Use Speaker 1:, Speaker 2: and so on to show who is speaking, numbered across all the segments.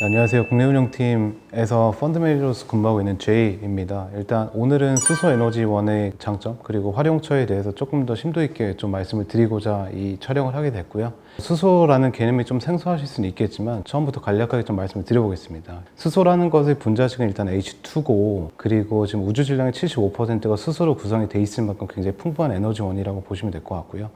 Speaker 1: 안녕하세요. 국내운영팀에서 펀드 매니저로서 근무하고 있는 제이입니다. 일단 오늘은 수소에너지원의 장점 그리고 활용처에 대해서 조금 더 심도 있게 좀 말씀을 드리고자 이 촬영을 하게 됐고요. 수소라는 개념이 좀 생소하실 수는 있겠지만 처음부터 간략하게 좀 말씀을 드려보겠습니다. 수소라는 것의 분자식은 일단 H2고 그리고 지금 우주 질량의 75%가 수소로 구성이 돼 있을 만큼 굉장히 풍부한 에너지원이라고 보시면 될 것 같고요.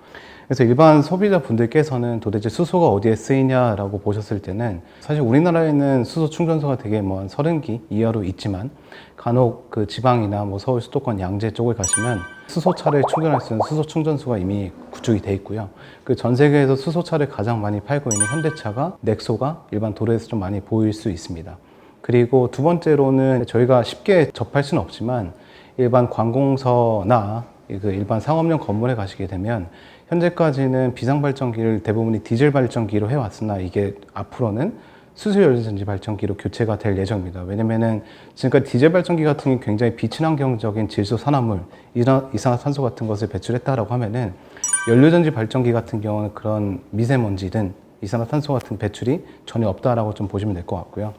Speaker 1: 그래서 일반 소비자분들께서는 도대체 수소가 어디에 쓰이냐라고 보셨을 때는 사실 우리나라에는 수소 충전소가 되게 한 30기 이하로 있지만 간혹 그 지방이나 서울 수도권 양재 쪽을 가시면 수소차를 충전할 수 있는 수소 충전소가 이미 구축이 돼 있고요. 그 전 세계에서 수소차를 가장 많이 팔고 있는 현대차가 넥소가 일반 도로에서 좀 많이 보일 수 있습니다. 그리고 두 번째로는 저희가 쉽게 접할 수는 없지만 일반 관공서나 일반 상업용 건물에 가시게 되면 현재까지는 비상발전기를 대부분이 디젤 발전기로 해왔으나 이게 앞으로는 수소연료전지 발전기로 교체가 될 예정입니다. 왜냐면은 지금까지 디젤 발전기 같은 경우는 굉장히 비친환경적인 질소 산화물, 이산화탄소 같은 것을 배출했다라고 하면은 연료전지 발전기 같은 경우는 그런 미세먼지든 이산화탄소 같은 배출이 전혀 없다라고 좀 보시면 될 것 같고요.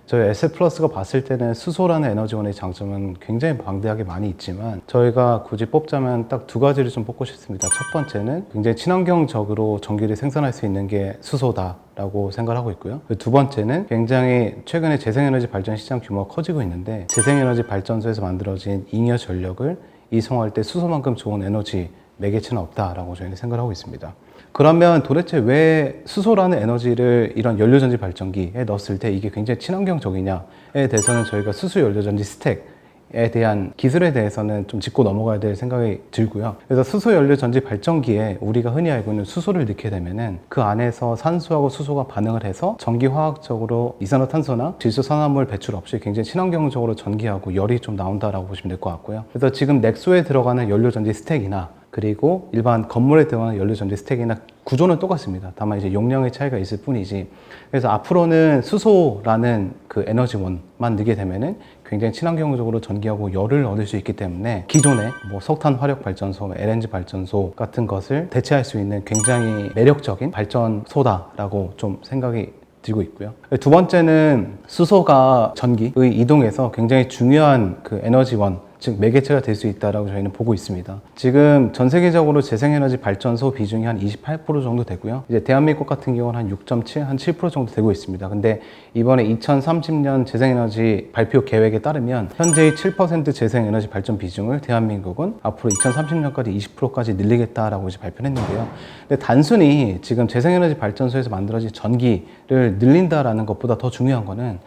Speaker 1: 저희 에셋플러스가 봤을 때는 수소라는 에너지원의 장점은 굉장히 방대하게 많이 있지만 저희가 굳이 뽑자면 딱 두 가지를 좀 뽑고 싶습니다. 첫 번째는 굉장히 친환경적으로 전기를 생산할 수 있는 게 수소다라고 생각을 하고 있고요. 두 번째는 굉장히 최근에 재생에너지 발전 시장 규모가 커지고 있는데 재생에너지 발전소에서 만들어진 잉여 전력을 이송할 때 수소만큼 좋은 에너지 매개체는 없다라고 저희는 생각을 하고 있습니다. 그러면 도대체 왜 수소라는 에너지를 이런 연료전지 발전기에 넣었을 때 이게 굉장히 친환경적이냐에 대해서는 저희가 수소 연료전지 스택에 대한 기술에 대해서는 좀 짚고 넘어가야 될 생각이 들고요. 그래서 수소 연료전지 발전기에 우리가 흔히 알고 있는 수소를 넣게 되면은 그 안에서 산소하고 수소가 반응을 해서 전기화학적으로 이산화탄소나 질소산화물 배출 없이 굉장히 친환경적으로 전기하고 열이 좀 나온다라고 보시면 될 것 같고요. 그래서 지금 넥소에 들어가는 연료전지 스택이나 그리고 일반 건물에 들어가는 연료전지 스택이나 구조는 똑같습니다. 다만 이제 용량의 차이가 있을 뿐이지. 그래서 앞으로는 수소라는 그 에너지원만 넣게 되면은 굉장히 친환경적으로 전기하고 열을 얻을 수 있기 때문에 기존의 석탄 화력 발전소, LNG 발전소 같은 것을 대체할 수 있는 굉장히 매력적인 발전소다라고 좀 생각이 들고 있고요. 두 번째는 수소가 전기의 이동에서 굉장히 중요한 그 에너지원, 즉 매개체가 될 수 있다라고 저희는 보고 있습니다. 지금 전 세계적으로 재생에너지 발전소 비중이 한 28% 정도 되고요. 이제 대한민국 같은 경우는 한 6.7, 한 7% 정도 되고 있습니다. 근데 이번에 2030년 재생에너지 발표 계획에 따르면 현재의 7% 재생에너지 발전 비중을 대한민국은 앞으로 2030년까지 20%까지 늘리겠다라고 이제 발표를 했는데요. 근데 단순히 지금 재생에너지 발전소에서 만들어진 전기를 늘린다라는 것보다 더 중요한 거는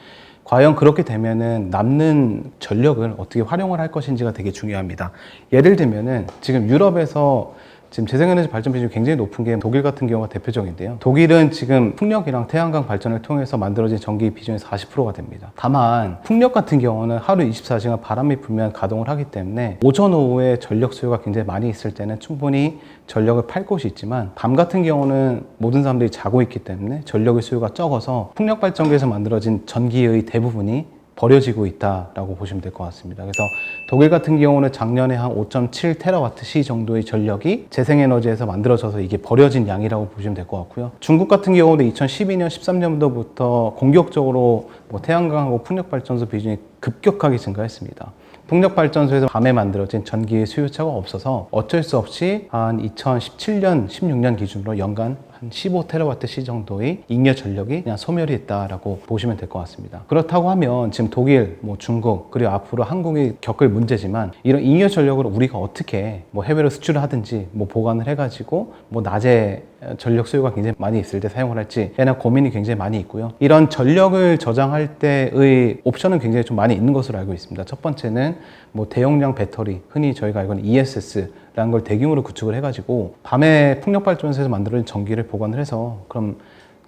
Speaker 1: 과연 그렇게 되면은 남는 전력을 어떻게 활용을 할 것인지가 되게 중요합니다. 예를 들면은 지금 유럽에서 지금 재생에너지 발전 비중이 굉장히 높은 게 독일 같은 경우가 대표적인데요. 독일은 지금 풍력이랑 태양광 발전을 통해서 만들어진 전기 비중이 40%가 됩니다. 다만 풍력 같은 경우는 하루 24시간 바람이 불면 가동을 하기 때문에 오전 오후에 전력 수요가 굉장히 많이 있을 때는 충분히 전력을 팔 곳이 있지만 밤 같은 경우는 모든 사람들이 자고 있기 때문에 전력의 수요가 적어서 풍력 발전기에서 만들어진 전기의 대부분이 버려지고 있다라고 보시면 될 것 같습니다. 그래서 독일 같은 경우는 작년에 한 5.7TWh 정도의 전력이 재생에너지에서 만들어져서 이게 버려진 양이라고 보시면 될 것 같고요. 중국 같은 경우도 2012년, 13년도부터 공격적으로 태양광하고 풍력발전소 비중이 급격하게 증가했습니다. 풍력발전소에서 밤에 만들어진 전기의 수요차가 없어서 어쩔 수 없이 한 2017년, 16년 기준으로 연간 한 15TWh 정도의 잉여 전력이 그냥 소멸이 했다라고 보시면 될 것 같습니다. 그렇다고 하면 지금 독일, 중국, 그리고 앞으로 한국이 겪을 문제지만 이런 잉여 전력을 우리가 어떻게 해외로 수출을 하든지 보관을 해가지고 낮에 전력 수요가 굉장히 많이 있을 때 사용을 할지에 대한 고민이 굉장히 많이 있고요. 이런 전력을 저장할 때의 옵션은 굉장히 좀 많이 있는 것으로 알고 있습니다. 첫 번째는 대용량 배터리, 흔히 저희가 알고 있는 ESS라는 걸 대규모로 구축을 해가지고 밤에 풍력발전소에서 만들어진 전기를 보관을 해서 그럼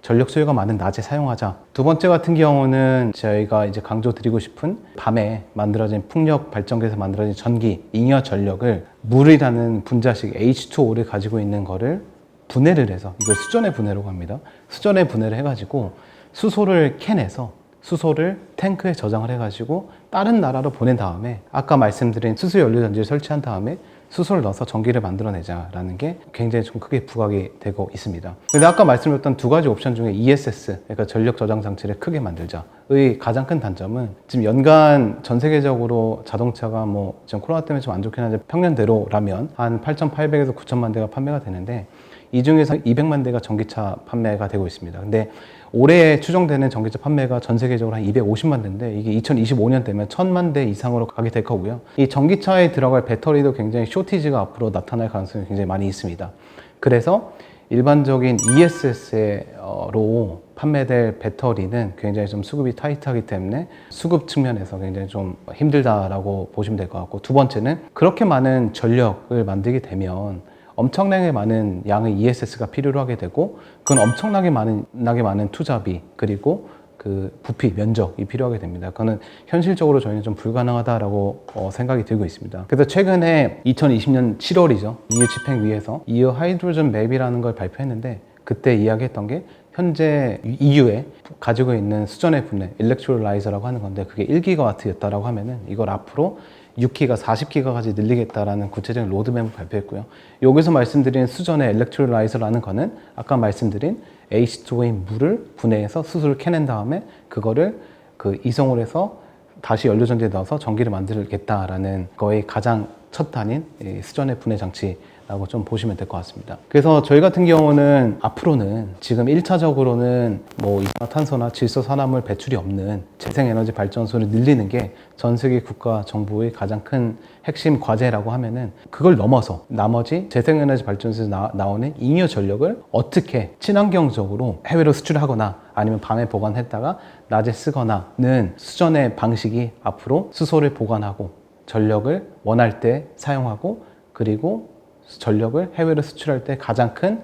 Speaker 1: 전력 수요가 많은 낮에 사용하자. 두 번째 같은 경우는 저희가 이제 강조드리고 싶은 밤에 만들어진 풍력 발전기에서 만들어진 전기, 잉여 전력을 물이라는 분자식 H2O를 가지고 있는 거를 분해를 해서 이걸 수전의 분해라고 합니다. 수전의 분해를 해가지고 수소를 캐내서 수소를 탱크에 저장을 해가지고 다른 나라로 보낸 다음에 아까 말씀드린 수소 연료전지를 설치한 다음에 수소를 넣어서 전기를 만들어내자라는 게 굉장히 좀 크게 부각이 되고 있습니다. 근데 아까 말씀드렸던 두 가지 옵션 중에 ESS, 그러니까 전력 저장 장치를 크게 만들자의 가장 큰 단점은 지금 연간 전 세계적으로 자동차가 뭐 지금 코로나 때문에 좀 안 좋긴 한데 평년대로라면 한 8,800에서 9천만 대가 판매가 되는데 이 중에서 200만 대가 전기차 판매가 되고 있습니다. 근데 올해 추정되는 전기차 판매가 전 세계적으로 한 250만 대인데 이게 2025년 되면 1000만 대 이상으로 가게 될 거고요. 이 전기차에 들어갈 배터리도 굉장히 쇼티지가 앞으로 나타날 가능성이 굉장히 많이 있습니다. 그래서 일반적인 ESS로 판매될 배터리는 굉장히 좀 수급이 타이트하기 때문에 수급 측면에서 굉장히 좀 힘들다라고 보시면 될 것 같고, 두 번째는 그렇게 많은 전력을 만들게 되면 엄청나게 많은 양의 ESS가 필요로 하게 되고, 그건 엄청나게 많은 투자비 그리고 그 부피, 면적이 필요하게 됩니다. 그거는 현실적으로 저희는 좀 불가능하다라고 생각이 들고 있습니다. 그래서 최근에 2020년 7월이죠. EU 집행위에서 EU 하이드로전 맵이라는 걸 발표했는데, 그때 이야기했던 게 현재 EU에 가지고 있는 수전의 분해, 일렉트롤라이저라고 하는 건데, 그게 1기가와트였다라고 하면은 이걸 앞으로 6기가, 40기가까지 늘리겠다라는 구체적인 로드맵을 발표했고요. 여기서 말씀드린 수전의 일렉트롤라이저라는 거는 아까 말씀드린 H2O인 물을 분해해서 수소를 캐낸 다음에 그거를 그 이송을 해서 다시 연료전지에 넣어서 전기를 만들겠다라는 거의 가장 첫 단인 수전의 분해 장치라고 좀 보시면 될 것 같습니다. 그래서 저희 같은 경우는 앞으로는 지금 1차적으로는 뭐 이산화탄소나 질소산화물 배출이 없는 재생에너지 발전소를 늘리는 게 전 세계 국가 정부의 가장 큰 핵심 과제라고 하면은, 그걸 넘어서 나머지 재생에너지 발전소에서 나오는 잉여 전력을 어떻게 친환경적으로 해외로 수출하거나 아니면 밤에 보관했다가 낮에 쓰거나는 수전의 방식이 앞으로 수소를 보관하고 전력을 원할 때 사용하고, 그리고 전력을 해외로 수출할 때 가장 큰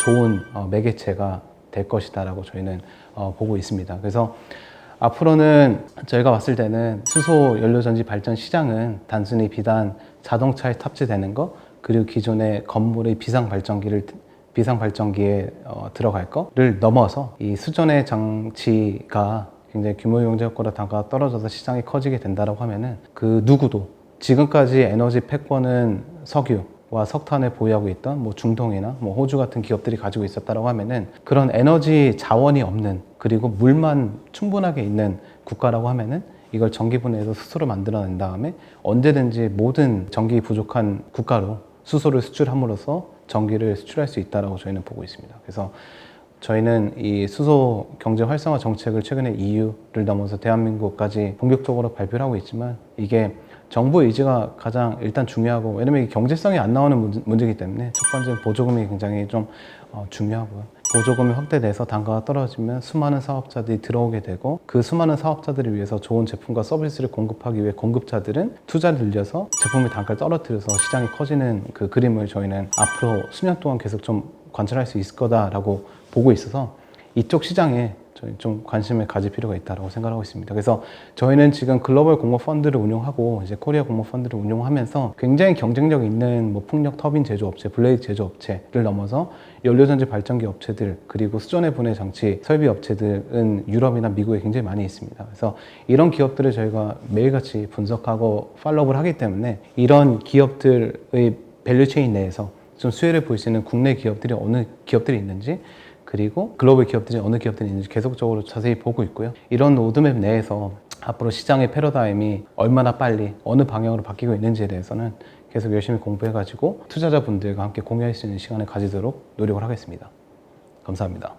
Speaker 1: 좋은 매개체가 될 것이다 라고 저희는 보고 있습니다. 그래서 앞으로는 저희가 봤을 때는 수소 연료전지 발전 시장은 단순히 비단 자동차에 탑재되는 거, 그리고 기존의 건물의 비상발전기에 들어갈 거를 넘어서 이 수전의 장치가 굉장히 규모 경제 효과로 단가가 떨어져서 시장이 커지게 된다고 하면은, 그 누구도 지금까지 에너지 패권은 석유와 석탄을 보유하고 있던 뭐 중동이나 뭐 호주 같은 기업들이 가지고 있었다고 하면은, 그런 에너지 자원이 없는, 그리고 물만 충분하게 있는 국가라고 하면은 이걸 전기 분해해서 수소를 만들어낸 다음에 언제든지 모든 전기 부족한 국가로 수소를 수출함으로써 전기를 수출할 수 있다라고 저희는 보고 있습니다. 그래서 저희는 이 수소 경제 활성화 정책을 최근에 EU를 넘어서 대한민국까지 본격적으로 발표를 하고 있지만, 이게 정부 의지가 가장 일단 중요하고, 왜냐면 이게 경제성이 안 나오는 문제이기 때문에 첫 번째는 보조금이 굉장히 좀 중요하고요. 보조금이 확대돼서 단가가 떨어지면 수많은 사업자들이 들어오게 되고, 그 수많은 사업자들을 위해서 좋은 제품과 서비스를 공급하기 위해 공급자들은 투자를 늘려서 제품의 단가를 떨어뜨려서 시장이 커지는 그 그림을 저희는 앞으로 수년 동안 계속 좀 관찰할 수 있을 거다라고 보고 있어서, 이쪽 시장에 저희 좀 관심을 가질 필요가 있다고 생각하고 있습니다. 그래서 저희는 지금 글로벌 공모 펀드를 운용하고 이제 코리아 공모 펀드를 운용하면서 굉장히 경쟁력 있는 뭐 풍력 터빈 제조업체, 블레이드 제조업체를 넘어서 연료전지 발전기 업체들, 그리고 수전의 분해 장치 설비 업체들은 유럽이나 미국에 굉장히 많이 있습니다. 그래서 이런 기업들을 저희가 매일같이 분석하고 팔로우를 하기 때문에, 이런 기업들의 밸류체인 내에서 좀 수혜를 볼 수 있는 국내 기업들이 어느 기업들이 있는지, 그리고 글로벌 기업들이 어느 기업들이 있는지 계속적으로 자세히 보고 있고요. 이런 로드맵 내에서 앞으로 시장의 패러다임이 얼마나 빨리 어느 방향으로 바뀌고 있는지에 대해서는 계속 열심히 공부해가지고 투자자분들과 함께 공유할 수 있는 시간을 가지도록 노력을 하겠습니다. 감사합니다.